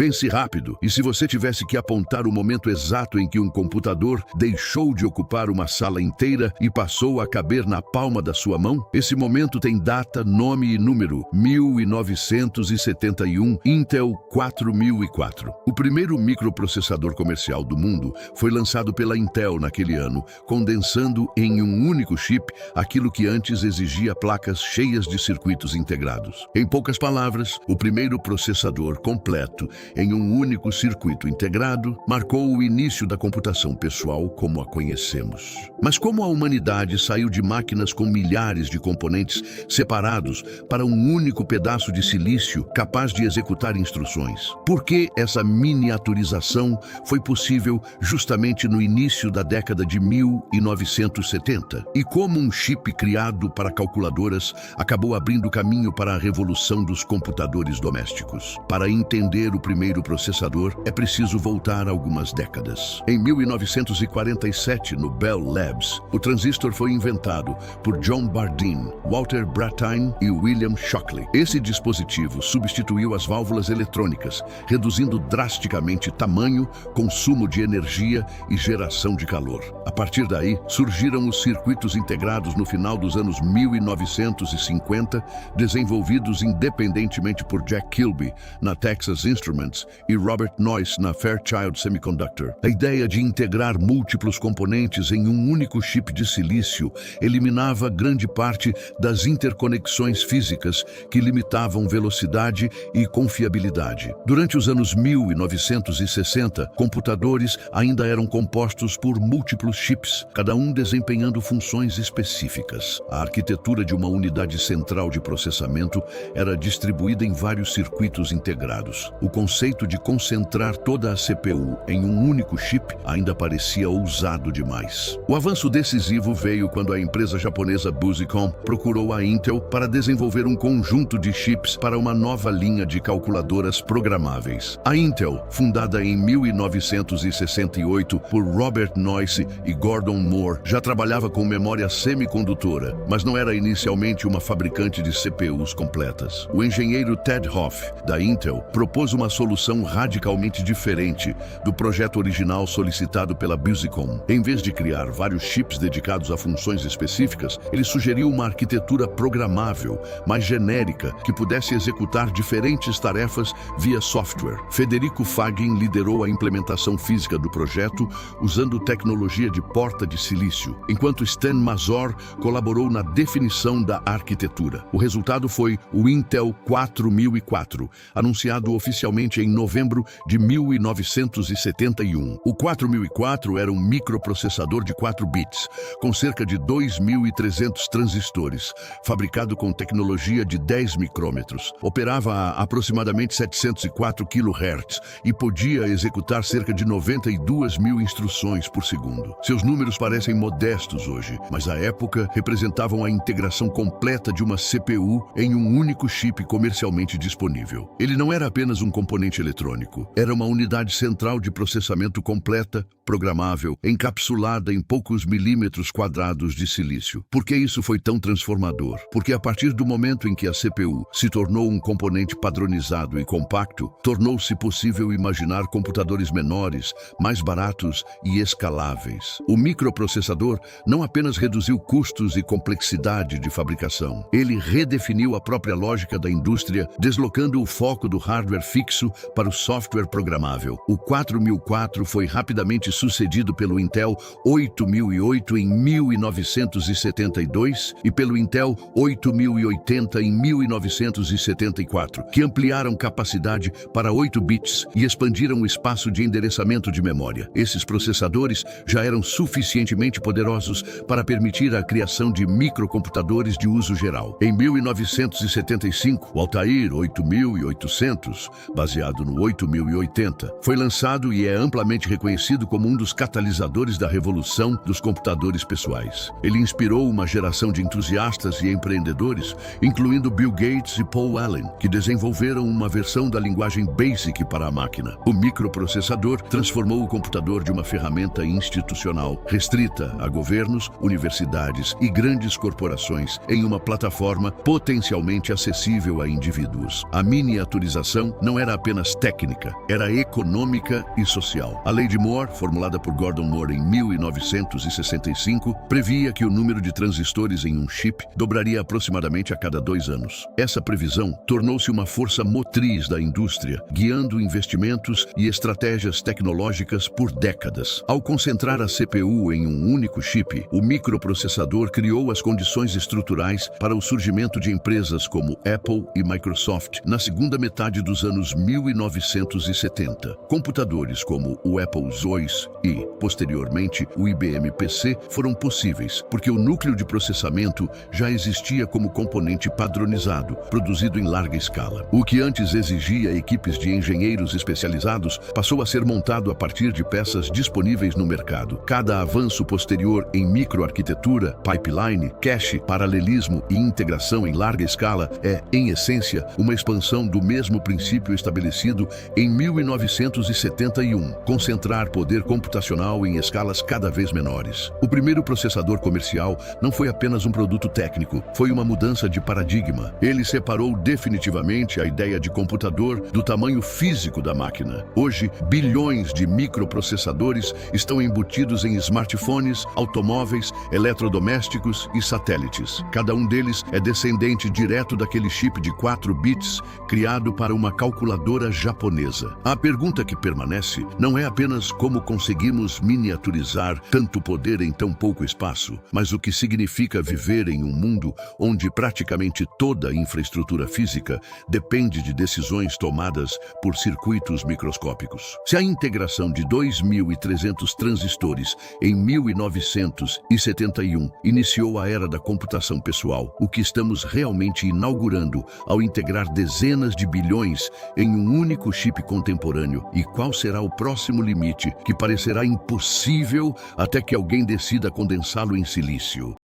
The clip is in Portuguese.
Pense rápido, e se você tivesse que apontar o momento exato em que um computador deixou de ocupar uma sala inteira e passou a caber na palma da sua mão? Esse momento tem data, nome e número: 1971, Intel 4004. O primeiro microprocessador comercial do mundo foi lançado pela Intel naquele ano, condensando em um único chip aquilo que antes exigia placas cheias de circuitos integrados. Em poucas palavras, o primeiro processador completo em um único circuito integrado marcou o início da computação pessoal como a conhecemos. Mas como a humanidade saiu de máquinas com milhares de componentes separados para um único pedaço de silício capaz de executar instruções? Por que essa miniaturização foi possível justamente no início da década de 1970? E como um chip criado para calculadoras acabou abrindo caminho para a revolução dos computadores domésticos? Para entender o primeiro processador, é preciso voltar algumas décadas. Em 1947, no Bell Labs, o transistor foi inventado por John Bardeen, Walter Brattain e William Shockley. Esse dispositivo substituiu as válvulas eletrônicas, reduzindo drasticamente tamanho, consumo de energia e geração de calor. A partir daí, surgiram os circuitos integrados no final dos anos 1950, desenvolvidos independentemente por Jack Kilby, na Texas Instruments, e Robert Noyce, na Fairchild Semiconductor. A ideia de integrar múltiplos componentes em um único chip de silício eliminava grande parte das interconexões físicas que limitavam velocidade e confiabilidade. Durante os anos 1960, computadores ainda eram compostos por múltiplos chips, cada um desempenhando funções específicas. A arquitetura de uma unidade central de processamento era distribuída em vários circuitos integrados. O conceito de concentrar toda a CPU em um único chip ainda parecia ousado demais. O avanço decisivo veio quando a empresa japonesa Busicom procurou a Intel para desenvolver um conjunto de chips para uma nova linha de calculadoras programáveis. A Intel, fundada em 1968 por Robert Noyce e Gordon Moore, já trabalhava com memória semicondutora, mas não era inicialmente uma fabricante de CPUs completas. O engenheiro Ted Hoff, da Intel, propôs uma solução radicalmente diferente do projeto original solicitado pela Busicom. Em vez de criar vários chips dedicados a funções específicas, ele sugeriu uma arquitetura programável, mais genérica, que pudesse executar diferentes tarefas via software. Federico Fagin liderou a implementação física do projeto usando tecnologia de porta de silício, enquanto Stan Mazor colaborou na definição da arquitetura. O resultado foi o Intel 4004, anunciado oficialmente em novembro de 1971. O 4004 era um microprocessador de 4 bits, com cerca de 2.300 transistores, fabricado com tecnologia de 10 micrômetros. Operava a aproximadamente 704 kHz e podia executar cerca de 92 mil instruções por segundo. Seus números parecem modestos hoje, mas à época representavam a integração completa de uma CPU em um único chip comercialmente disponível. Ele não era apenas um componente eletrônico, era uma unidade central de processamento completa, programável, encapsulada em poucos milímetros quadrados de silício. Por que isso foi tão transformador? Porque a partir do momento em que a CPU se tornou um componente padronizado e compacto, tornou-se possível imaginar computadores menores, mais baratos e escaláveis. O microprocessador não apenas reduziu custos e complexidade de fabricação, ele redefiniu a própria lógica da indústria, deslocando o foco do hardware fixo para o software programável. O 4004 foi rapidamente sucedido pelo Intel 8008 em 1972 e pelo Intel 8080 em 1974, que ampliaram capacidade para 8 bits e expandiram o espaço de endereçamento de memória. Esses processadores já eram suficientemente poderosos para permitir a criação de microcomputadores de uso geral. Em 1975, o Altair 8800, baseado no 8080, foi lançado e é amplamente reconhecido como como um dos catalisadores da revolução dos computadores pessoais. Ele inspirou uma geração de entusiastas e empreendedores, incluindo Bill Gates e Paul Allen, que desenvolveram uma versão da linguagem BASIC para a máquina. O microprocessador transformou o computador de uma ferramenta institucional, restrita a governos, universidades e grandes corporações, em uma plataforma potencialmente acessível a indivíduos. A miniaturização não era apenas técnica, era econômica e social. A Lei de Moore, formulada por Gordon Moore em 1965, previa que o número de transistores em um chip dobraria aproximadamente a cada 2 anos. Essa previsão tornou-se uma força motriz da indústria, guiando investimentos e estratégias tecnológicas por décadas. Ao concentrar a CPU em um único chip, o microprocessador criou as condições estruturais para o surgimento de empresas como Apple e Microsoft na segunda metade dos anos 1970. Computadores como o Apple II e, posteriormente, o IBM PC foram possíveis porque o núcleo de processamento já existia como componente padronizado, produzido em larga escala. O que antes exigia equipes de engenheiros especializados passou a ser montado a partir de peças disponíveis no mercado. Cada avanço posterior em microarquitetura, pipeline, cache, paralelismo e integração em larga escala é, em essência, uma expansão do mesmo princípio estabelecido em 1971, concentrar poder computacional em escalas cada vez menores. O primeiro processador comercial não foi apenas um produto técnico, foi uma mudança de paradigma. Ele separou definitivamente a ideia de computador do tamanho físico da máquina. Hoje, bilhões de microprocessadores estão embutidos em smartphones, automóveis, eletrodomésticos e satélites. Cada um deles é descendente direto daquele chip de 4 bits criado para uma calculadora japonesa. A pergunta que permanece não é apenas como conseguimos miniaturizar tanto poder em tão pouco espaço, mas o que significa viver em um mundo onde praticamente toda a infraestrutura física depende de decisões tomadas por circuitos microscópicos. Se a integração de 2.300 transistores em 1971 iniciou a era da computação pessoal, o que estamos realmente inaugurando ao integrar dezenas de bilhões em um único chip contemporâneo, e qual será o próximo limite que parecerá impossível até que alguém decida condensá-lo em silício?